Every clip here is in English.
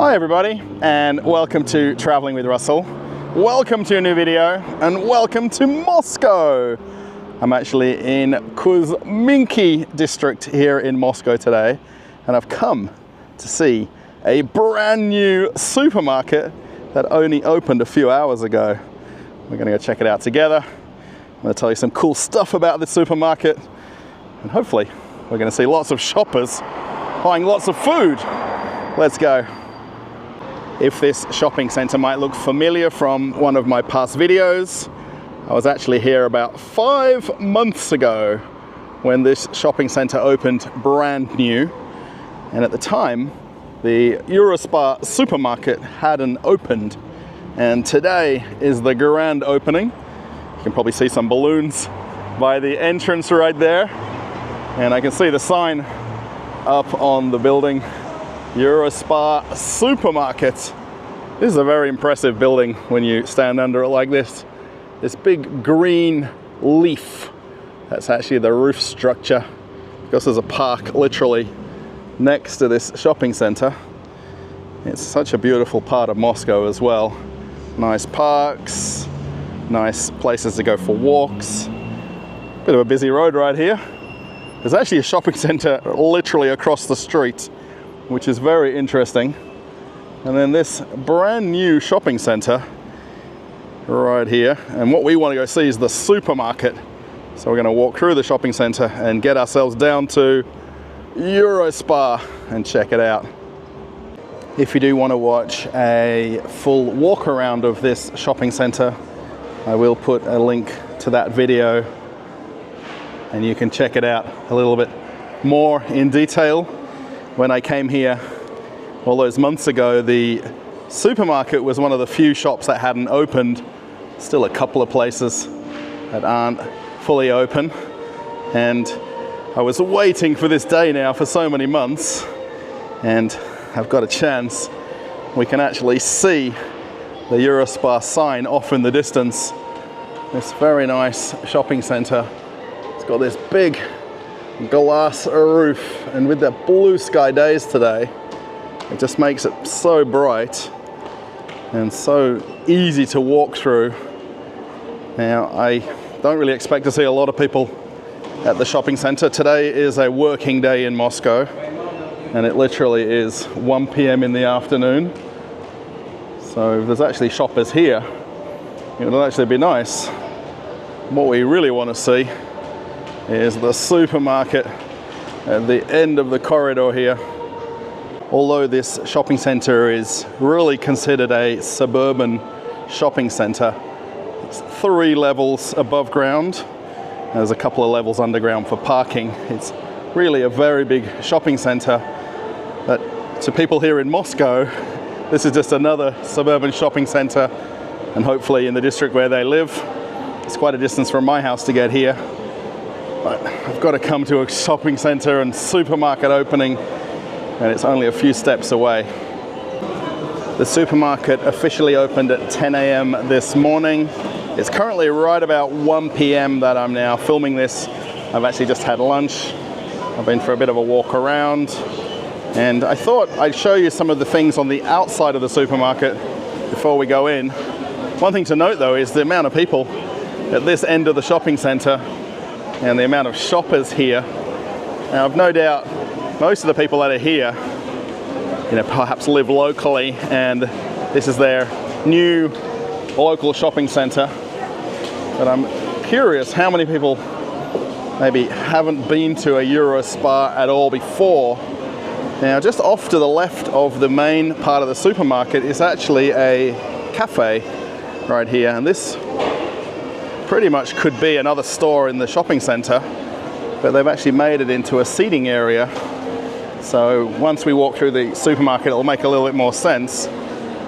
Hi everybody, and welcome to Traveling with Russell. Welcome to a new video, and welcome to Moscow. I'm actually in Kuzminki district here in Moscow today, and I've come to see a brand new supermarket that only opened a few hours ago. We're gonna go check it out together. I'm gonna tell you some cool stuff about this supermarket, and hopefully we're gonna see lots of shoppers buying lots of food. Let's go. If this shopping center might look familiar from one of my past videos, I was actually here about 5 months ago when this shopping center opened brand new. And at the time, the EuroSPAR supermarket hadn't opened. And today is the grand opening. You can probably see some balloons by the entrance right there. And I can see the sign up on the building. EuroSPAR supermarket. This is a very impressive building when you stand under it like this. This big green leaf, that's actually the roof structure, because there's a park literally next to this shopping center. It's such a beautiful part of Moscow as well. Nice parks, nice places to go for walks. Bit of a busy road right here. There's actually a shopping center literally across the street, which is very interesting. And then this brand new shopping center right here. And what we want to go see is the supermarket. So we're going to walk through the shopping center and get ourselves down to EuroSPAR and check it out. If you do want to watch a full walk around of this shopping center, I will put a link to that video and you can check it out a little bit more in detail. When I came here all those months ago, the supermarket was one of the few shops that hadn't opened. Still a couple of places that aren't fully open. And I was waiting for this day now for so many months. And I've got a chance. We can actually see the EuroSPAR sign off in the distance. This very nice shopping center. It's got this big glass roof, and with the blue sky days today, it just makes it so bright and so easy to walk through. Now, I don't really expect to see a lot of people at the shopping center. Today is a working day in Moscow, and it literally is 1 p.m. in the afternoon. So if there's actually shoppers here, it'll actually be nice. What we really want to see is the supermarket at the end of the corridor here. Although this shopping center is really considered a suburban shopping center, it's 3 levels above ground. There's a couple of levels underground for parking. It's really a very big shopping center. But to people here in Moscow, this is just another suburban shopping center, and hopefully in the district where they live. It's quite a distance from my house to get here. But I've got to come to a shopping center and supermarket opening, and it's only a few steps away. The supermarket officially opened at 10 a.m. this morning. It's currently right about 1 p.m. that I'm now filming this. I've actually just had lunch. I've been for a bit of a walk around, and I thought I'd show you some of the things on the outside of the supermarket before we go in. One thing to note though is the amount of people at this end of the shopping center and the amount of shoppers here. Now, I've no doubt most of the people that are here, perhaps live locally, and this is their new local shopping center. But I'm curious how many people maybe haven't been to a EuroSPAR at all before. Now, just off to the left of the main part of the supermarket is actually a cafe right here, and this pretty much could be another store in the shopping center, but they've actually made it into a seating area. So once we walk through the supermarket, it'll make a little bit more sense.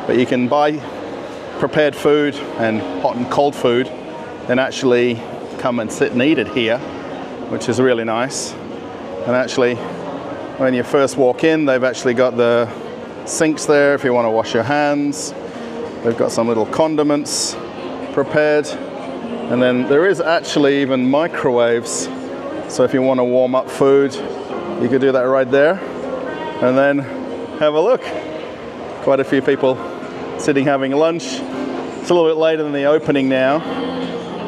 But you can buy prepared food and hot and cold food, then actually come and sit and eat it here, which is really nice. And actually, when you first walk in, they've actually got the sinks there if you want to wash your hands. They've got some little condiments prepared. And then there is actually even microwaves. So if you want to warm up food, you could do that right there. And then have a look. Quite a few people sitting having lunch. It's a little bit later than the opening now.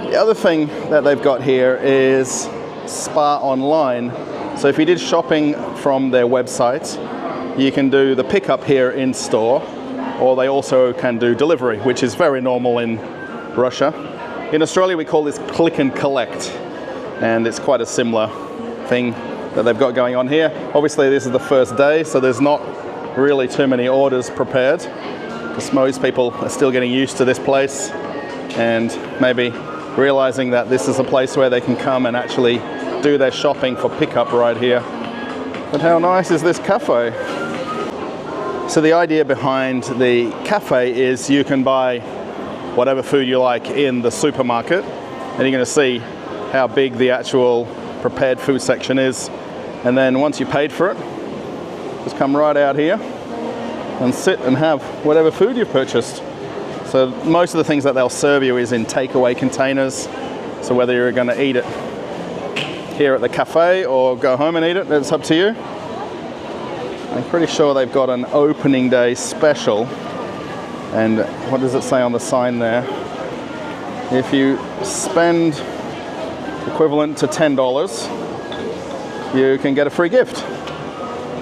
The other thing that they've got here is SPAR Online. So if you did shopping from their website, you can do the pickup here in store, or they also can do delivery, which is very normal in Russia. In Australia, we call this click and collect, and it's quite a similar thing that they've got going on here. Obviously, this is the first day, so there's not really too many orders prepared, because most people are still getting used to this place and maybe realizing that this is a place where they can come and actually do their shopping for pickup right here. But how nice is this cafe? So the idea behind the cafe is you can buy whatever food you like in the supermarket, and you're going to see how big the actual prepared food section is. And then once you paid for it, just come right out here and sit and have whatever food you've purchased. So most of the things that they'll serve you is in takeaway containers. So whether you're going to eat it here at the cafe or go home and eat it, it's up to you. I'm pretty sure they've got an opening day special. And what does it say on the sign there? If you spend equivalent to $10, you can get a free gift.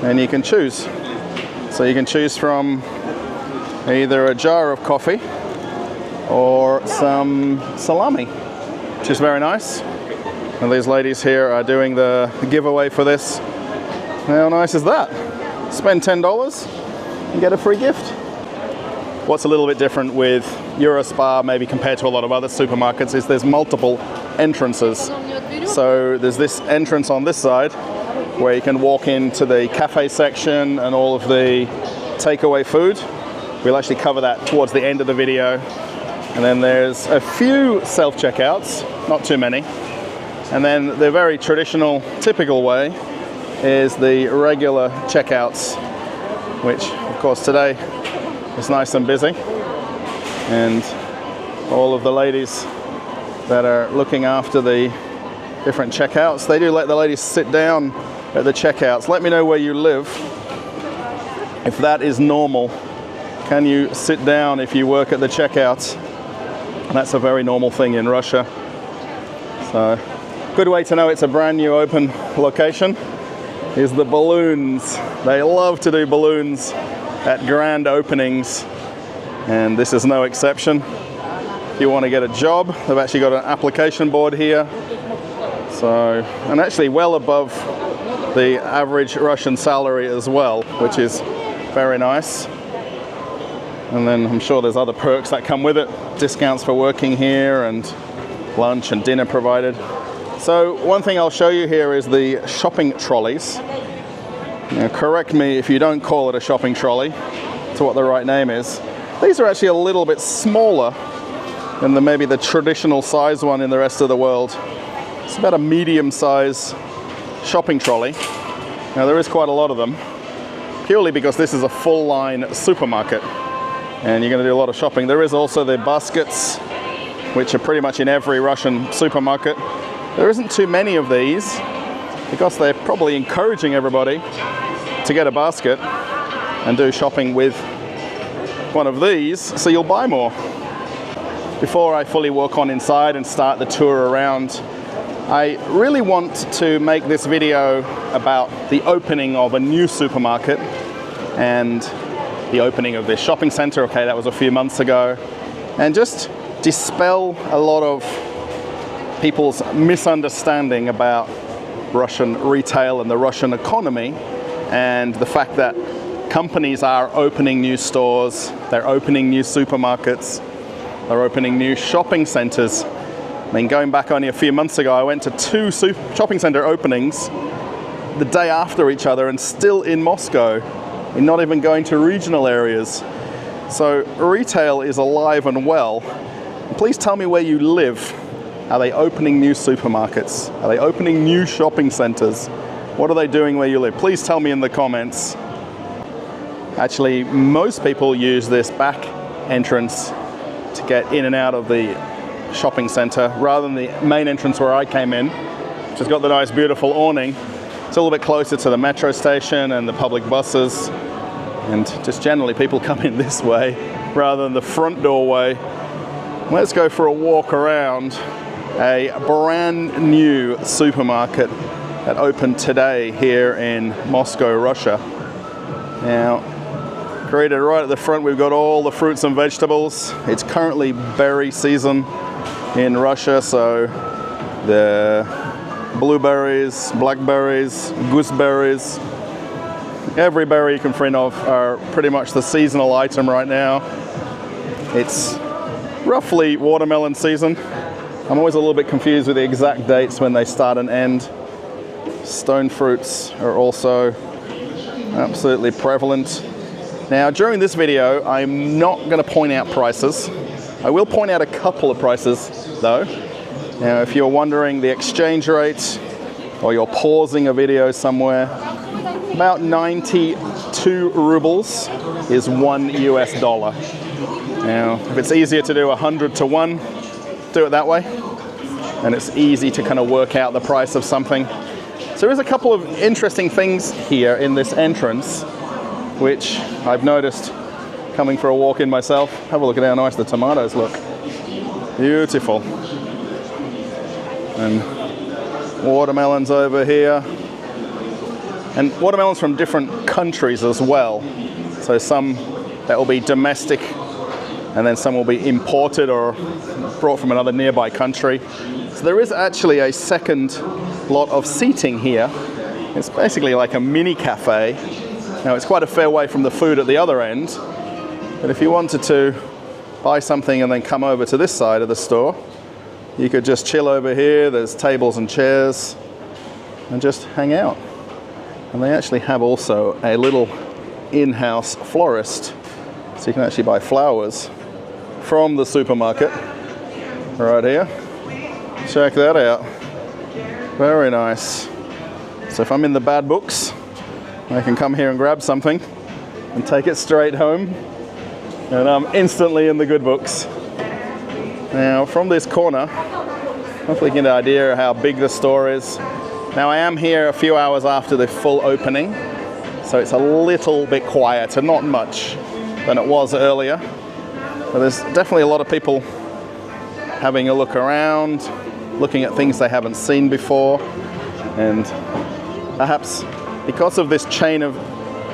And you can choose. So you can choose from either a jar of coffee or some salami, which is very nice. And these ladies here are doing the giveaway for this. How nice is that? Spend $10 and get a free gift. What's a little bit different with EuroSPAR, maybe compared to a lot of other supermarkets, is there's multiple entrances. So there's this entrance on this side where you can walk into the cafe section and all of the takeaway food. We'll actually cover that towards the end of the video. And then there's a few self-checkouts, not too many. And then the very traditional, typical way is the regular checkouts, which of course today is nice and busy. And all of the ladies that are looking after the different checkouts, they do let the ladies sit down at the checkouts. Let me know where you live, if that is normal. Can you sit down if you work at the checkouts? And that's a very normal thing in Russia. So, good way to know it's a brand new open location is the balloons. They love to do balloons at grand openings, and this is no exception. If you want to get a job, they've actually got an application board here. So, and actually well above the average Russian salary as well, which is very nice. And then I'm sure there's other perks that come with it, discounts for working here and lunch and dinner provided. So one thing I'll show you here is the shopping trolleys. Now correct me if you don't call it a shopping trolley, to what the right name is. These are actually a little bit smaller than maybe the traditional size one in the rest of the world. It's about a medium size shopping trolley. Now there is quite a lot of them, purely because this is a full line supermarket and you're going to do a lot of shopping. There is also the baskets, which are pretty much in every Russian supermarket. There isn't too many of these because they're probably encouraging everybody to get a basket and do shopping with one of these, so you'll buy more. Before I fully walk on inside and start the tour around, I really want to make this video about the opening of a new supermarket and the opening of this shopping center. Okay, that was a few months ago, and just dispel a lot of people's misunderstanding about Russian retail and the Russian economy, and the fact that companies are opening new stores, they're opening new supermarkets, they're opening new shopping centers. I mean, going back only a few months ago, I went to two shopping center openings the day after each other, and still in Moscow, and not even going to regional areas. So retail is alive and well. Please tell me where you live. Are they opening new supermarkets? Are they opening new shopping centers? What are they doing where you live? Please tell me in the comments. Actually, most people use this back entrance to get in and out of the shopping center rather than the main entrance where I came in, which has got the nice beautiful awning. It's a little bit closer to the metro station and the public buses. And just generally people come in this way rather than the front doorway. Let's go for a walk around a brand new supermarket that opened today here in Moscow, Russia. Now, greeted right at the front, we've got all the fruits and vegetables. It's currently berry season in Russia, so the blueberries, blackberries, gooseberries, every berry you can think of are pretty much the seasonal item right now. It's roughly watermelon season. I'm always a little bit confused with the exact dates when they start and end. Stone fruits are also absolutely prevalent. Now, during this video, I'm not going to point out prices. I will point out a couple of prices, though. Now, if you're wondering the exchange rate, or you're pausing a video somewhere, about 92 rubles is $1 US. Now, if it's easier to do 100 to 1, do it that way. And it's easy to kind of work out the price of something. So there's a couple of interesting things here in this entrance, which I've noticed coming for a walk in myself. Have a look at how nice the tomatoes look. Beautiful. And watermelons over here. And watermelons from different countries as well. So some that will be domestic, and then some will be imported or brought from another nearby country. So there is actually a second lot of seating here. It's basically like a mini cafe. Now, it's quite a fair way from the food at the other end, but if you wanted to buy something and then come over to this side of the store, you could just chill over here. There's tables and chairs and just hang out. And they actually have also a little in-house florist, so you can actually buy flowers from the supermarket right here. Check that out. Very nice. So if I'm in the bad books, I can come here and grab something and take it straight home, and I'm instantly in the good books. Now, from this corner, hopefully you get an idea of how big the store is. Now, I am here a few hours after the full opening, so it's a little bit quieter, not much, than it was earlier. But there's definitely a lot of people having a look around, looking at things they haven't seen before, and perhaps because of this chain of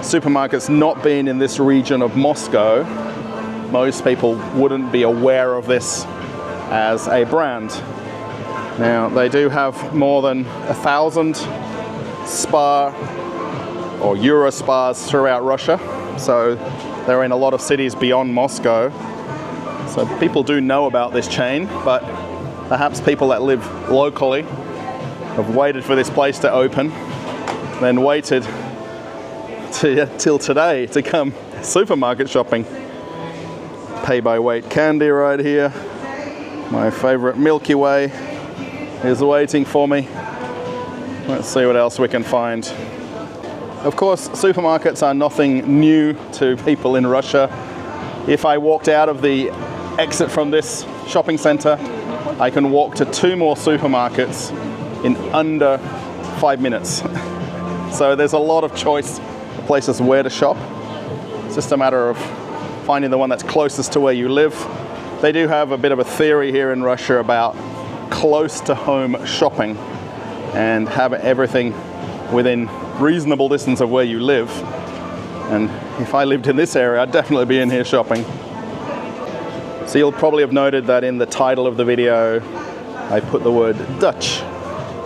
supermarkets not being in this region of Moscow, most people wouldn't be aware of this as a brand. Now, they do have more than 1,000 SPAR or EuroSPARs throughout Russia, so they're in a lot of cities beyond Moscow. So people do know about this chain, but perhaps people that live locally have waited for this place to open, then waited till today to come supermarket shopping. Pay by weight candy right here. My favorite Milky Way is waiting for me. Let's see what else we can find. Of course, supermarkets are nothing new to people in Russia. If I walked out of the exit from this shopping center, I can walk to 2 more supermarkets in under 5 minutes. So there's a lot of choice of places where to shop. It's just a matter of finding the one that's closest to where you live. They do have a bit of a theory here in Russia about close to home shopping and have everything within reasonable distance of where you live. And if I lived in this area, I'd definitely be in here shopping. So you'll probably have noted that in the title of the video, I put the word Dutch,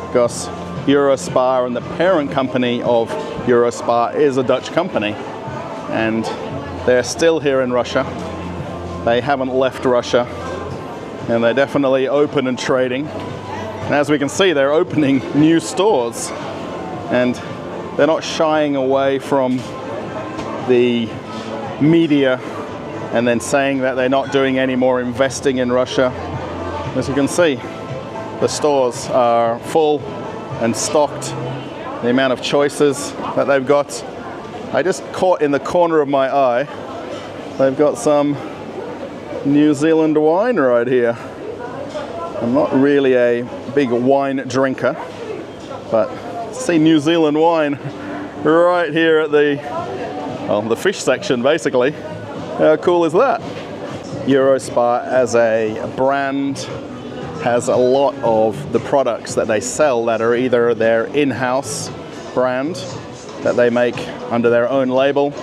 because EuroSPAR and the parent company of EuroSPAR is a Dutch company, and they're still here in Russia. They haven't left Russia, and they're definitely open and trading. And as we can see, they're opening new stores, and they're not shying away from the media and then saying that they're not doing any more investing in Russia. As you can see, the stores are full and stocked. The amount of choices that they've got. I just caught in the corner of my eye, they've got some New Zealand wine right here. I'm not really a big wine drinker, but see New Zealand wine right here at the well, the fish section basically. How cool is that? EuroSPAR as a brand has a lot of the products that they sell that are either their in-house brand that they make under their own label.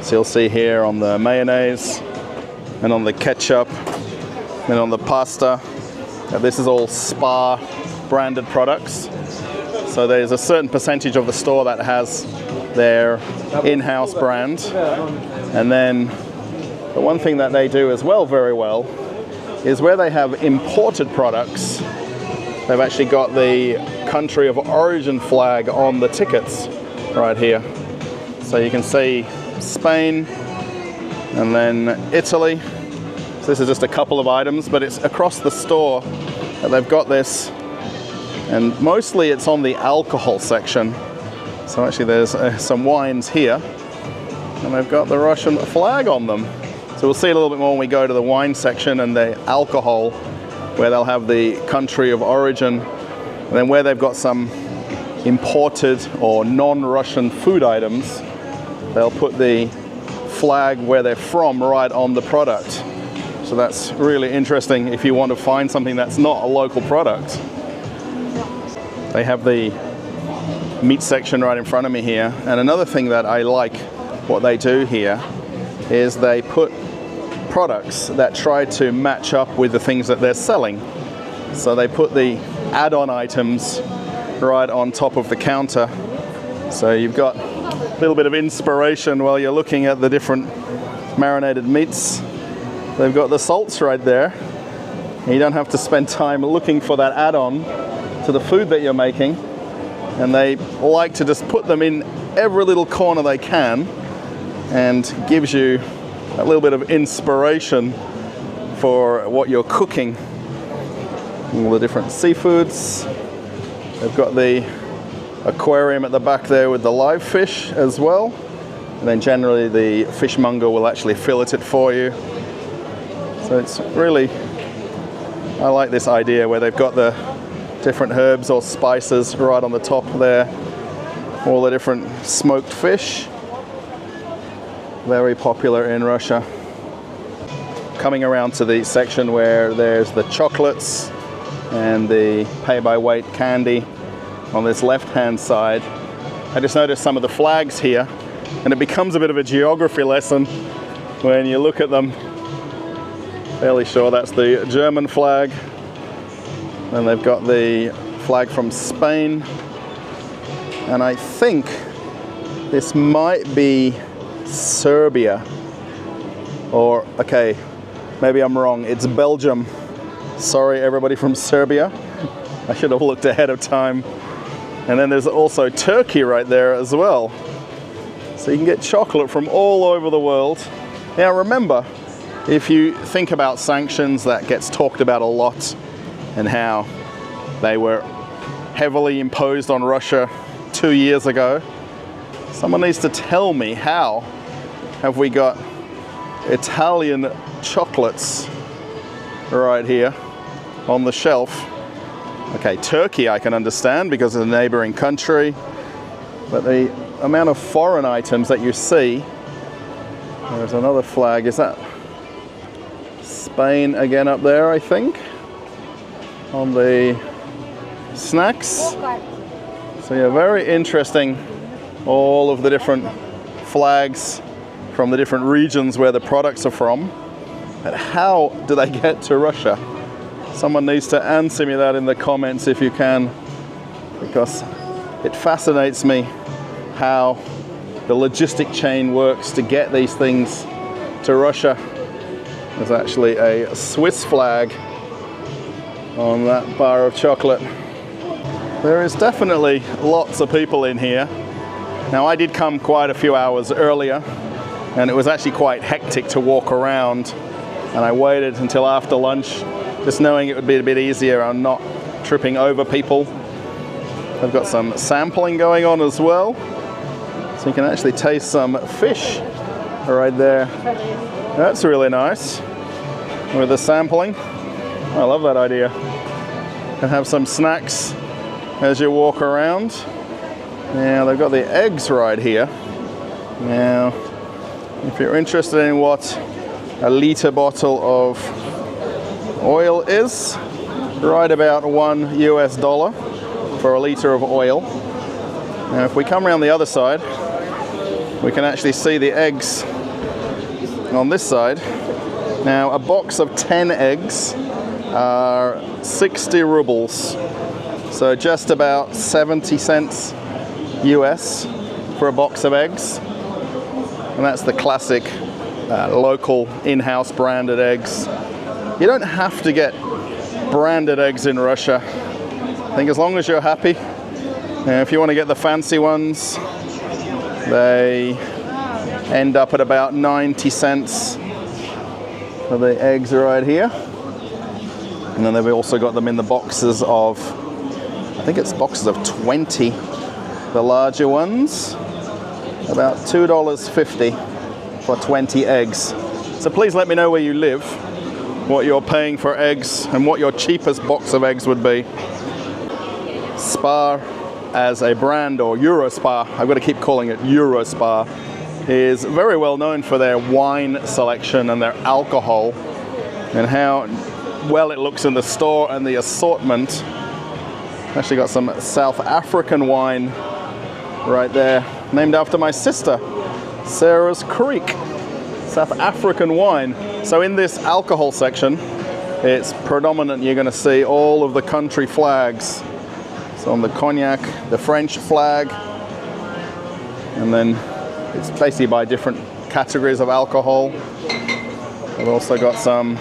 So you'll see here on the mayonnaise and on the ketchup and on the pasta, this is all SPAR branded products. So there's a certain percentage of the store that has their in-house brand. And then the one thing that they do as well very well is where they have imported products, they've actually got the country of origin flag on the tickets right here. So you can see Spain and then Italy. So this is just a couple of items, but it's across the store that they've got this. And mostly it's on the alcohol section. So actually there's some wines here and they've got the Russian flag on them. So we'll see a little bit more when we go to the wine section and the alcohol, where they'll have the country of origin, and then where they've got some imported or non-Russian food items, they'll put the flag where they're from right on the product. So that's really interesting if you want to find something that's not a local product. They have the meat section right in front of me here, and another thing that I like what they do here is they put products that try to match up with the things that they're selling. So they put the add-on items right on top of the counter. So you've got a little bit of inspiration while you're looking at the different marinated meats. They've got the salts right there. You don't have to spend time looking for that add-on to the food that you're making. And they like to just put them in every little corner they can, and gives you a little bit of inspiration for what you're cooking. All the different seafoods. They've got the aquarium at the back there with the live fish as well. And then generally the fishmonger will actually fillet it for you. So it's really, I like this idea where they've got the different herbs or spices right on the top there. All the different smoked fish. Very popular in Russia. Coming around to the section where there's the chocolates and the pay-by-weight candy on this left-hand side. I just noticed some of the flags here, and it becomes a bit of a geography lesson when you look at them. Fairly sure that's the German flag. And they've got the flag from Spain. And I think this might be Serbia, or okay, maybe I'm wrong, it's Belgium. Sorry everybody from Serbia, I should have looked ahead of time. And then there's also Turkey right there as well. So you can get chocolate from all over the world. Now remember, if you think about sanctions, that gets talked about a lot, and how they were heavily imposed on Russia 2 years ago. Someone needs to tell me, how have we got Italian chocolates right here on the shelf? Okay, Turkey I can understand because of the neighboring country, but the amount of foreign items that you see, there's another flag, is that Spain again up there, I think, on the snacks. So yeah, very interesting, all of the different flags from the different regions where the products are from. But how do they get to Russia? Someone needs to answer me that in the comments if you can, because it fascinates me how the logistic chain works to get these things to Russia. There's actually a Swiss flag on that bar of chocolate. There is definitely lots of people in here. Now I did come quite a few hours earlier, and it was actually quite hectic to walk around, and I waited until after lunch, just knowing it would be a bit easier on not tripping over people. I've got some sampling going on as well, so you can actually taste some fish right there. That's really nice with the sampling. I love that idea. And have some snacks as you walk around. Now they've got the eggs right here. Now If you're interested in what a litre bottle of oil is, right about $1 US for a litre of oil. Now if we come around the other side, we can actually see the eggs on this side. Now a box of 10 eggs are 60 rubles, so just about 70 cents US for a box of eggs. And that's the classic local in-house branded eggs. You don't have to get branded eggs in Russia. I think as long as you're happy. If you want to get the fancy ones, they end up at about 90 cents for the eggs right here. And then they've also got them in the boxes of, I think it's boxes of 20, the larger ones. About $2.50 for 20 eggs. So please let me know where you live, what you're paying for eggs, and what your cheapest box of eggs would be. SPAR as a brand, or EuroSPAR, I've got to keep calling it EuroSPAR, is very well known for their wine selection and their alcohol, and how well it looks in the store and the assortment. Actually got some South African wine right there, named after my sister, Sarah's Creek, South African wine. So in this alcohol section, it's predominant. You're going to see all of the country flags. So on the cognac, the French flag, and then it's basically by different categories of alcohol. We've also got some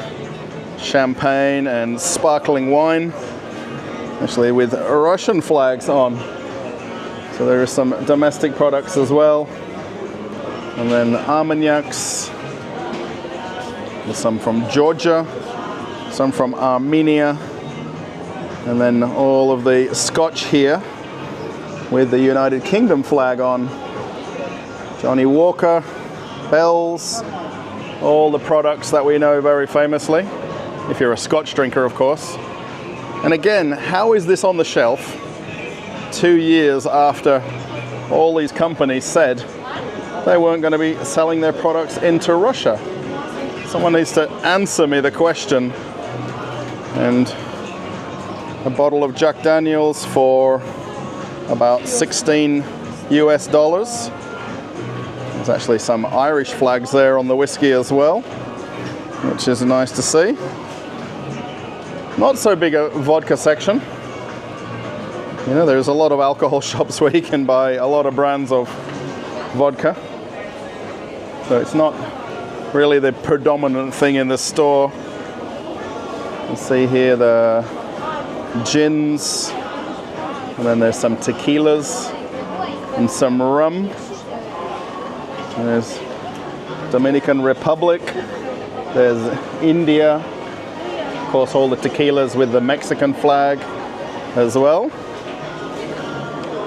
champagne and sparkling wine, actually with Russian flags on. So there are some domestic products as well. And then Armagnacs. There's some from Georgia, some from Armenia. And then all of the Scotch here with the United Kingdom flag on. Johnny Walker, Bell's, all the products that we know very famously. If you're a Scotch drinker, of course. And again, how is this on the shelf 2 years after all these companies said they weren't going to be selling their products into Russia? Someone needs to answer me the question. And a bottle of Jack Daniels for about 16 US dollars. There's actually some Irish flags there on the whiskey as well, which is nice to see. Not so big a vodka section. You know, there's a lot of alcohol shops where you can buy a lot of brands of vodka. So it's not really the predominant thing in the store. You see here the gins, and then there's some tequilas and some rum. And there's Dominican Republic, there's India, of course all the tequilas with the Mexican flag as well.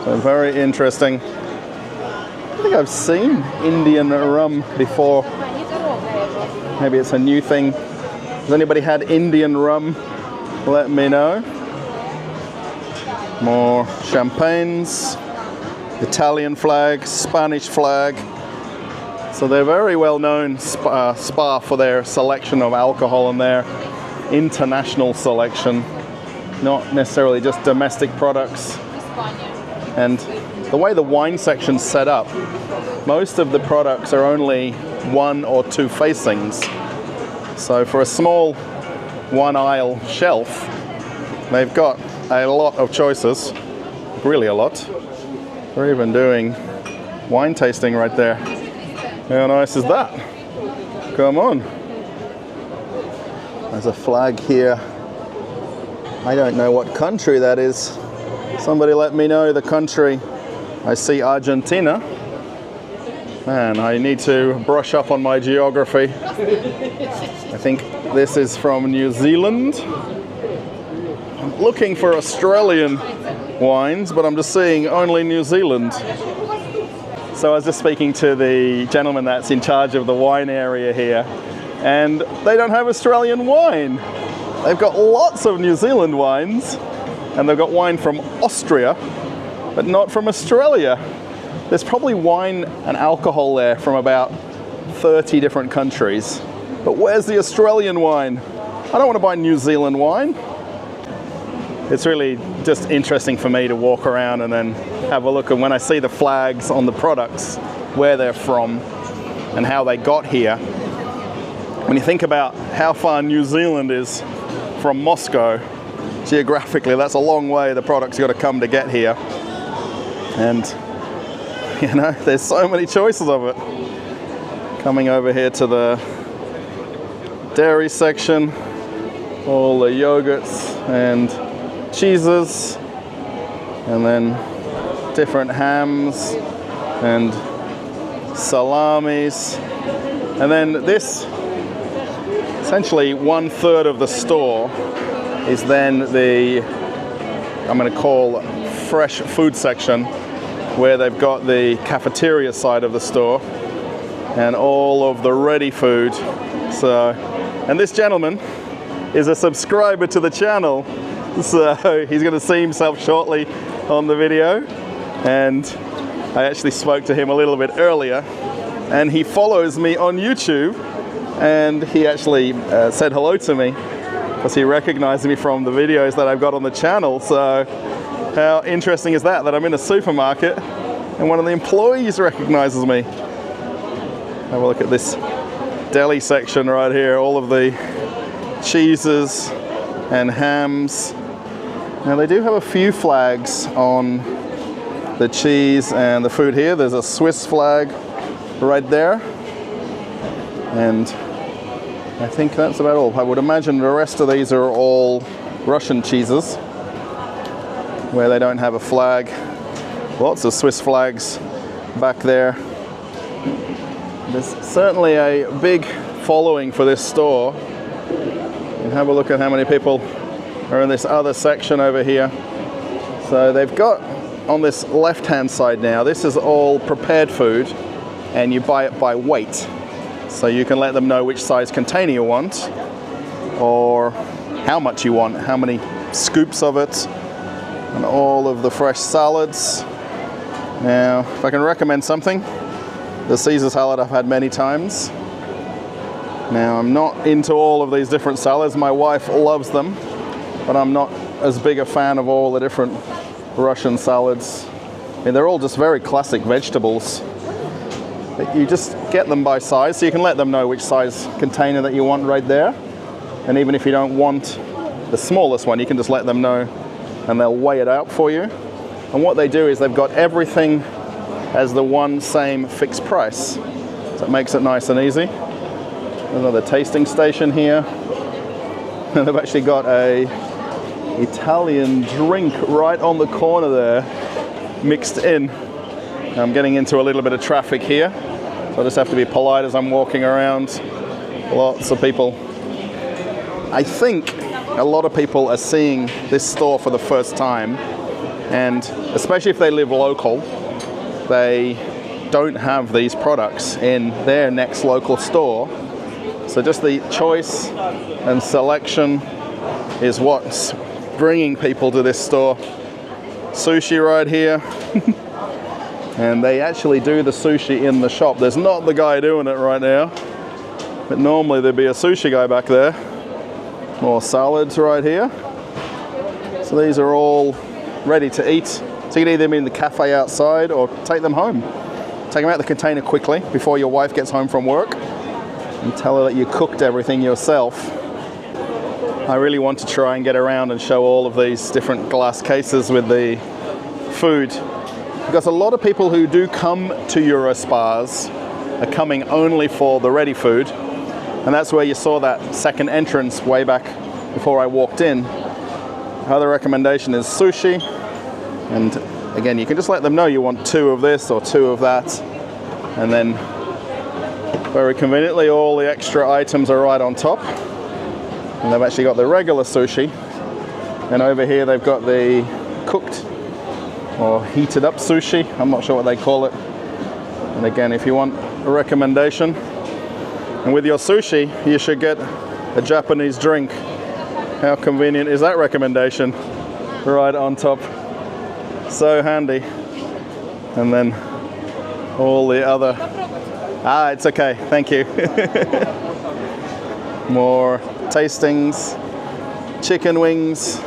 So very interesting. I think I've seen Indian rum before. Maybe it's a new thing. Has anybody had Indian rum? Let me know. More champagnes, Italian flag, Spanish flag. So they're very well known, SPAR, for their selection of alcohol and their international selection, not necessarily just domestic products. And the way the wine section's set up, most of the products are only 1 or 2 facings. So for a small one aisle shelf, they've got a lot of choices, really a lot. They're even doing wine tasting right there. How nice is that? Come on. There's a flag here. I don't know what country that is. Somebody let me know the country. I see Argentina. Man, I need to brush up on my geography. I think this is from New Zealand. I'm looking for Australian wines, but I'm just seeing only New Zealand. So I was just speaking to the gentleman that's in charge of the wine area here, and they don't have Australian wine. They've got lots of New Zealand wines, and they've got wine from Austria, but not from Australia. There's probably wine and alcohol there from about 30 different countries. But where's the Australian wine? I don't want to buy New Zealand wine. It's really just interesting for me to walk around and then have a look, and when I see the flags on the products, where they're from and how they got here. When you think about how far New Zealand is from Moscow, geographically, that's a long way the product's got to come to get here. And, you know, there's so many choices of it. Coming over here to the dairy section, all the yogurts and cheeses, and then different hams and salamis. And then this, essentially 1/3 of the store is then the, I'm going to call fresh food section, where they've got the cafeteria side of the store and all of the ready food. So, and this gentleman is a subscriber to the channel, so he's going to see himself shortly on the video. And I actually spoke to him a little bit earlier, and he follows me on YouTube, and he actually said hello to me because he recognized me from the videos that I've got on the channel. So how interesting is that, that I'm in a supermarket and one of the employees recognizes me. Have a look at this deli section right here, all of the cheeses and hams. Now they do have a few flags on the cheese and the food here. There's a Swiss flag right there, and I think that's about all. I would imagine the rest of these are all Russian cheeses where they don't have a flag. Lots of Swiss flags back there. There's certainly a big following for this store. And have a look at how many people are in this other section over here. So they've got on this left-hand side now, this is all prepared food, and you buy it by weight. So you can let them know which size container you want, or how much you want, how many scoops of it, and all of the fresh salads. Now, if I can recommend something, the Caesar salad I've had many times. Now, I'm not into all of these different salads. My wife loves them, but I'm not as big a fan of all the different Russian salads. I mean, they're all just very classic vegetables. You just get them by size, so you can let them know which size container that you want right there. And even if you don't want the smallest one, you can just let them know and they'll weigh it out for you. And what they do is they've got everything as the one same fixed price. So it makes it nice and easy. There's another tasting station here. And they've actually got a Italian drink right on the corner there, mixed in. I'm getting into a little bit of traffic here, so I just have to be polite as I'm walking around. Lots of people. I think a lot of people are seeing this store for the first time, and especially if they live local, they don't have these products in their next local store. So just the choice and selection is what's bringing people to this store. Sushi right here. And they actually do the sushi in the shop. There's not the guy doing it right now, but normally there'd be a sushi guy back there. More salads right here. So these are all ready to eat. So you can either be in the cafe outside or take them home. Take them out the container quickly before your wife gets home from work and tell her that you cooked everything yourself. I really want to try and get around and show all of these different glass cases with the food, because a lot of people who do come to EuroSPARs are coming only for the ready food, and that's where you saw that second entrance way back before I walked in. Other recommendation is sushi, and again, you can just let them know you want 2 of this or 2 of that, and then very conveniently all the extra items are right on top. And they've actually got the regular sushi, and over here they've got the cooked or heated up sushi. I'm not sure what they call it. And again, if you want a recommendation, and with your sushi you should get a Japanese drink. How convenient is that recommendation? Right on top. So handy. And then all the other Ah, it's okay, thank you. More tastings, chicken wings.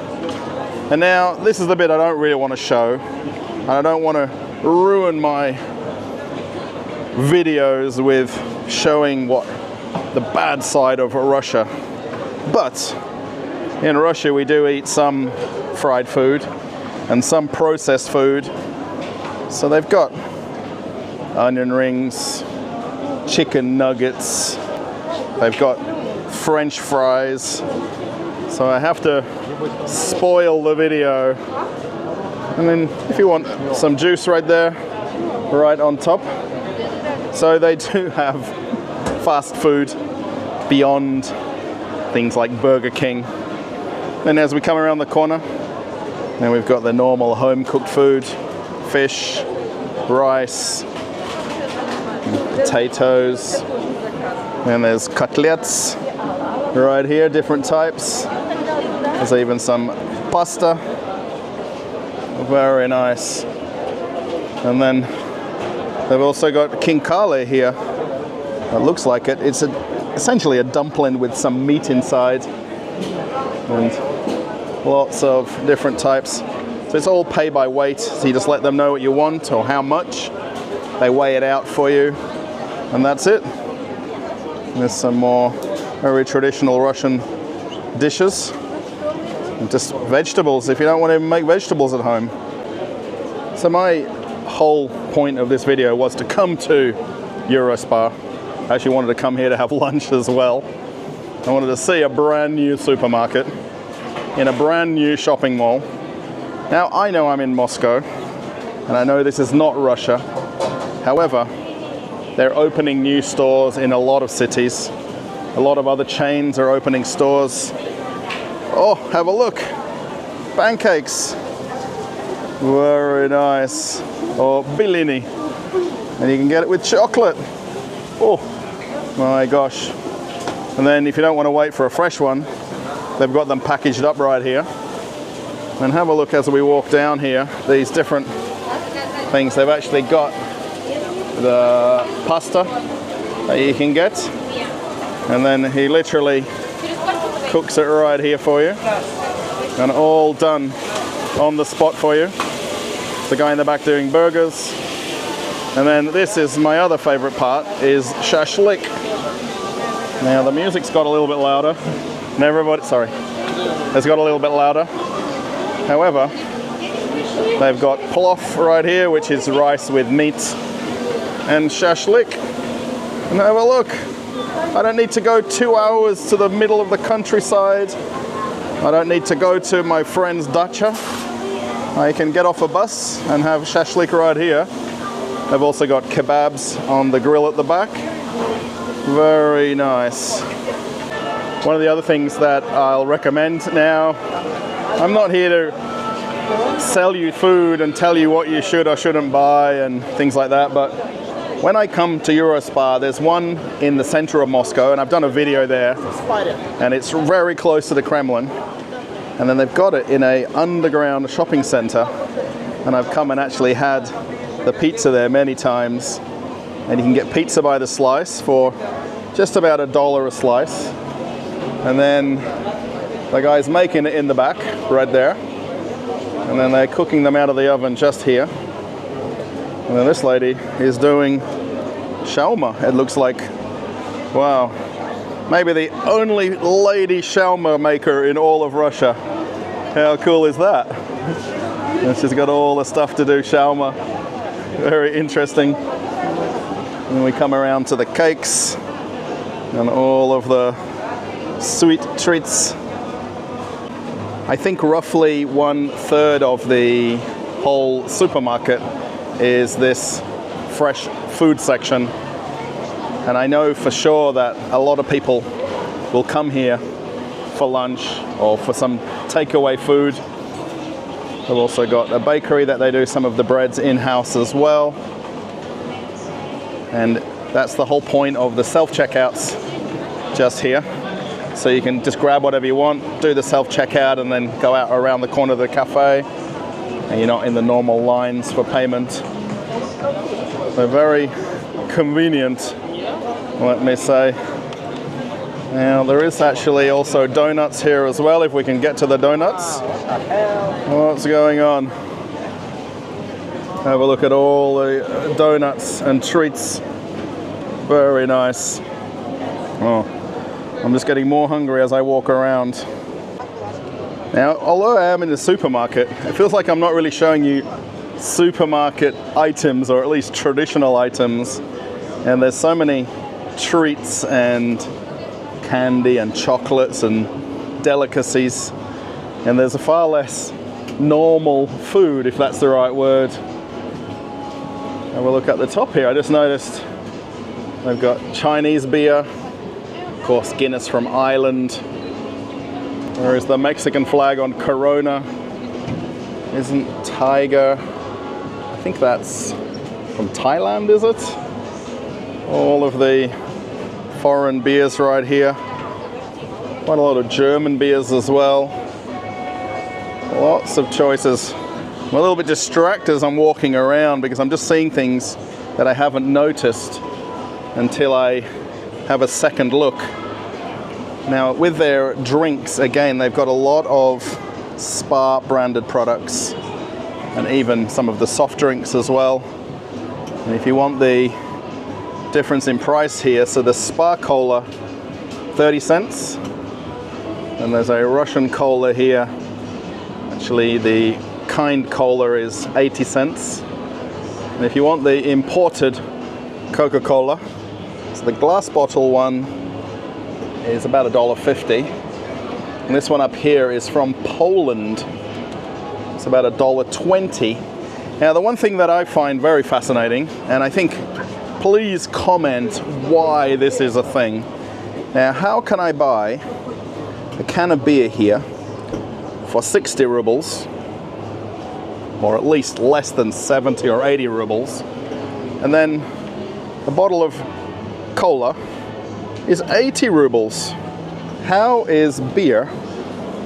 And now, this is the bit I don't really want to show. And I don't want to ruin my videos with showing what the bad side of Russia. But in Russia we do eat some fried food and some processed food. So they've got onion rings, chicken nuggets, they've got French fries. So I have to spoil the video. And then if you want some juice right there, right on top. So they do have fast food beyond things like Burger King. Then as we come around the corner, then we've got the normal home-cooked food, fish, rice, potatoes, and there's cutlets right here, different types. There's even some pasta, very nice. And then they've also got kinkale here. It looks like it. It's essentially a dumpling with some meat inside. And lots of different types. So it's all pay by weight. So you just let them know what you want or how much. They weigh it out for you. And that's it. And there's some more very traditional Russian dishes. And just vegetables if you don't want to make vegetables at home. So my whole point of this video was to come to EuroSPAR. I actually wanted to come here to have lunch as well. I wanted to see a brand new supermarket in a brand new shopping mall. Now I know I'm in Moscow and I know this is not Russia. However, they're opening new stores in a lot of cities. A lot of other chains are opening stores. Oh, have a look. Pancakes. Very nice. Or bilini. And you can get it with chocolate. Oh, my gosh. And then if you don't want to wait for a fresh one, they've got them packaged up right here. And have a look as we walk down here, these different things. They've actually got the pasta that you can get. And then he literally cooks it right here for you. And all done on the spot for you. The guy in the back doing burgers. And then this is my other favorite part, is shashlik. Now the music's got a little bit louder. And everybody, sorry, it's got a little bit louder. However, they've got plov right here, which is rice with meat, and shashlik. And have a look. I don't need to go 2 hours to the middle of the countryside. I don't need to go to my friend's dacha. I can get off a bus and have shashlik right here. They've also got kebabs on the grill at the back. Very nice. One of the other things that I'll recommend now, I'm not here to sell you food and tell you what you should or shouldn't buy and things like that, but when I come to EuroSPAR, there's one in the center of Moscow, and I've done a video there, and it's very close to the Kremlin. And then they've got it in a underground shopping center, and I've come and actually had the pizza there many times, and you can get pizza by the slice for just about $1 a slice. And then the guy's making it in the back, right there. And then they're cooking them out of the oven just here. And then this lady is doing shawarma, it looks like. Wow. Maybe the only lady shawarma maker in all of Russia. How cool is that? And she's got all the stuff to do shawarma. Very interesting. And we come around to the cakes and all of the sweet treats. I think roughly 1/3 of the whole supermarket is this fresh food section. And I know for sure that a lot of people will come here for lunch or for some takeaway food. They've also got a bakery that they do some of the breads in-house as well. And that's the whole point of the self-checkouts just here. So you can just grab whatever you want, do the self-checkout, and then go out around the corner of the cafe. And you're not in the normal lines for payment. They're very convenient let me say. Now there is actually also donuts here as well, if we can get to the donuts. What's going on? Have a look at all the donuts and treats. Very nice. Oh, I'm just getting more hungry as I walk around. Now, although I am in the supermarket, it feels like I'm not really showing you supermarket items, or at least traditional items. And there's so many treats and candy and chocolates and delicacies. And there's a far less normal food, if that's the right word. Have a look at the top here. I just noticed they've got Chinese beer, of course Guinness from Ireland. There is the Mexican flag on Corona. Isn't Tiger, I think that's from Thailand, is it? All of the foreign beers right here. Quite a lot of German beers as well. Lots of choices. I'm a little bit distracted as I'm walking around because I'm just seeing things that I haven't noticed until I have a second look. Now with their drinks, again, they've got a lot of SPAR branded products and even some of the soft drinks as well. And if you want the difference in price here, so the SPAR cola, 30 cents. And there's a Russian cola here. Actually, the kind cola is 80 cents. And if you want the imported Coca-Cola, so the glass bottle one is about $1.50. And this one up here is from Poland. It's about $1.20. Now, the one thing that I find very fascinating, and I think please comment why this is a thing. Now, how can I buy a can of beer here for 60 rubles, or at least less than 70 or 80 rubles, and then a bottle of cola is 80 rubles. How is beer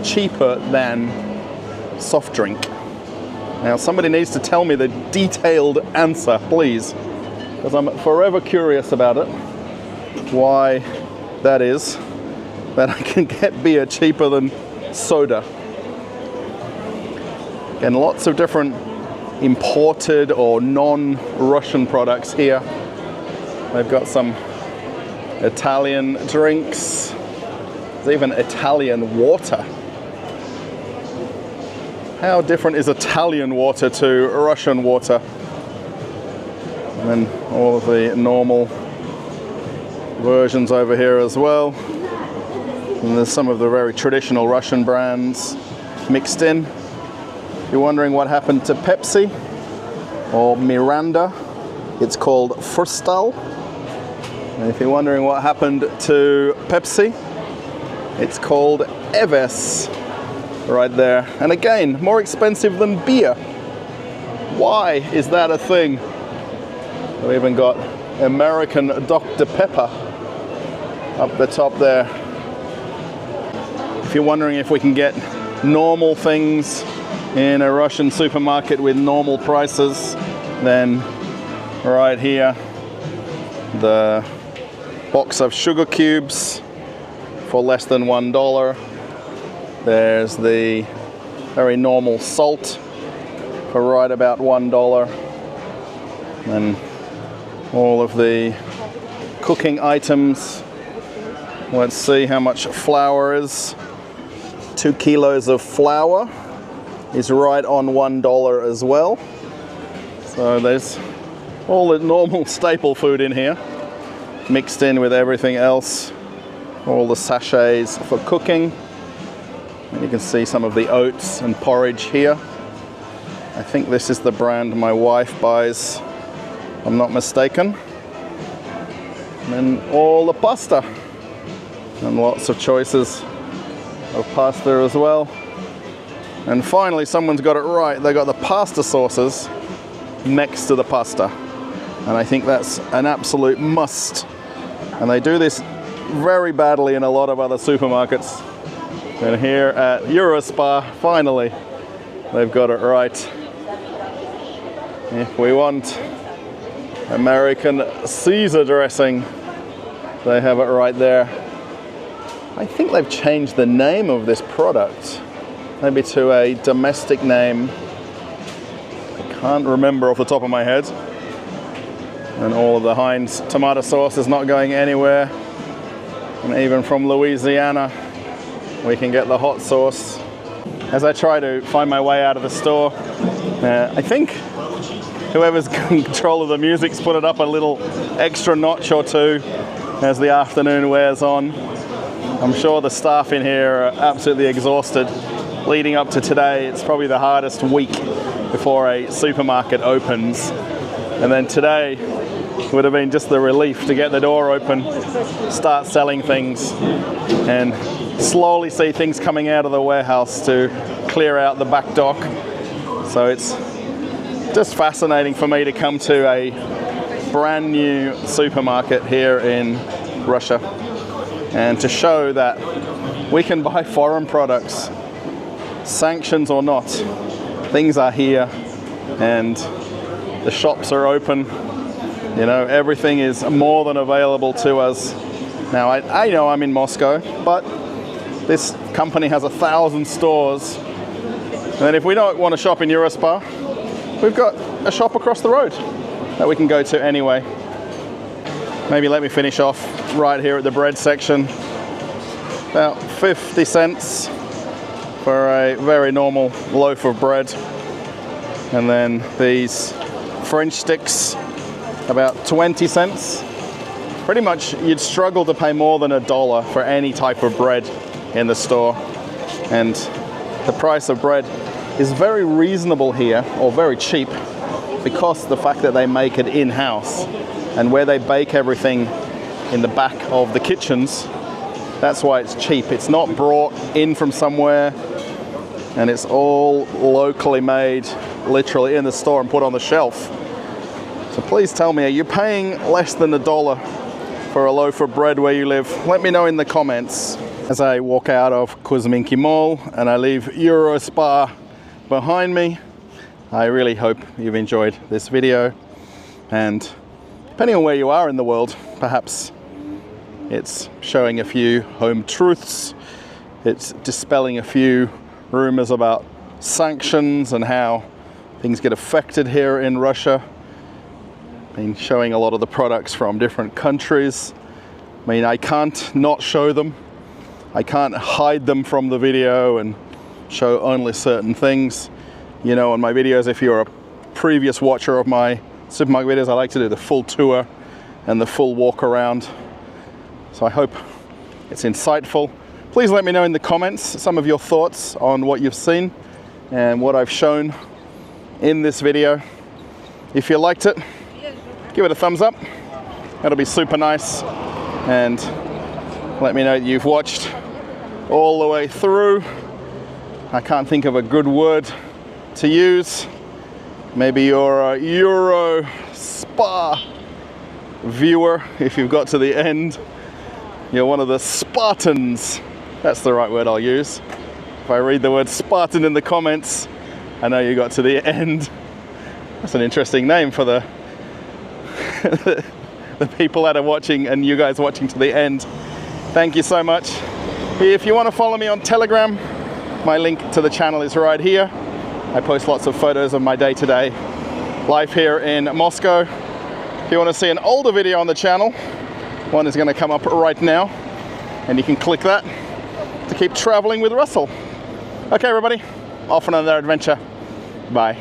cheaper than soft drink? Now, somebody needs to tell me the detailed answer, please, because I'm forever curious about it, why that is, that I can get beer cheaper than soda. And lots of different imported or non-Russian products here. They've got some Italian drinks. There's even Italian water. How different is Italian water to Russian water? And then all of the normal versions over here as well. And there's some of the very traditional Russian brands mixed in. If you're wondering what happened to Pepsi or Miranda, it's called Furstal. And if you're wondering what happened to Pepsi, it's called Eves, right there. And again, more expensive than beer. Why is that a thing? We've even got American Dr. Pepper up the top there. If you're wondering if we can get normal things in a Russian supermarket with normal prices, then right here, the box of sugar cubes for less than $1. There's the very normal salt for right about $1. And all of the cooking items. Let's see how much flour is. 2 kilos of flour is right on $1 as well. So there's all the normal staple food in here, mixed in with everything else. All the sachets for cooking. And you can see some of the oats and porridge here. I think this is the brand my wife buys, if I'm not mistaken. And then all the pasta. And lots of choices of pasta as well. And finally, someone's got it right. They got the pasta sauces next to the pasta. And I think that's an absolute must. And they do this very badly in a lot of other supermarkets. And here at EuroSPAR, finally, they've got it right. If we want American Caesar dressing, They have it right there. I think they've changed the name of this product, maybe to a domestic name. I can't remember off the top of my head. And all of the Heinz tomato sauce is not going anywhere. And even from Louisiana, we can get the hot sauce. As I try to find my way out of the store, I think whoever's in control of the music's put it up a little extra notch or two as the afternoon wears on. I'm sure the staff in here are absolutely exhausted. Leading up to today, it's probably the hardest week before a supermarket opens. And then today would have been just the relief to get the door open, start selling things, and slowly see things coming out of the warehouse to clear out the back dock. So it's just fascinating for me to come to a brand new supermarket here in Russia and to show that we can buy foreign products, sanctions or not. Things are here and the shops are open. You know, everything is more than available to us. Now, I know I'm in Moscow, but this company has 1,000 stores. And if we don't want to shop in EuroSPAR, we've got a shop across the road that we can go to anyway. Maybe let me finish off right here at the bread section. About 50 cents for a very normal loaf of bread. And then these French sticks, about 20 cents. Pretty much you'd struggle to pay more than $1 for any type of bread in the store. And the price of bread is very reasonable here, or very cheap, because the fact that they make it in-house and where they bake everything in the back of the kitchens, that's why it's cheap. It's not brought in from somewhere, and it's all locally made, literally in the store and put on the shelf. So please tell me, are you paying less than $1 for a loaf of bread where you live? Let me know in the comments. As I walk out of Kuzminki Mall and I leave EuroSPAR behind me, I really hope you've enjoyed this video. And depending on where you are in the world, perhaps it's showing a few home truths. It's dispelling a few rumors about sanctions and how things get affected here in Russia. I mean, showing a lot of the products from different countries. I mean, I can't not show them. I can't hide them from the video and show only certain things. You know, on my videos, if you're a previous watcher of my supermarket videos, I like to do the full tour and the full walk around. So I hope it's insightful. Please let me know in the comments some of your thoughts on what you've seen and what I've shown in this video. If you liked it, give it a thumbs up. That'll be super nice. And let me know that you've watched all the way through. I can't think of a good word to use. Maybe you're a EuroSPAR viewer if you've got to the end. You're one of the Spartans. That's the right word I'll use. If I read the word Spartan in the comments, I know you got to the end. That's an interesting name for the the people that are watching and you guys watching to the end. Thank you so much. If you want to follow me on Telegram, my link to the channel is right here. I post lots of photos of my day-to-day life here in Moscow. If you want to see an older video on the channel, one is going to come up right now, and you can click that to keep traveling with Russell. Okay, everybody, off on another adventure. Bye.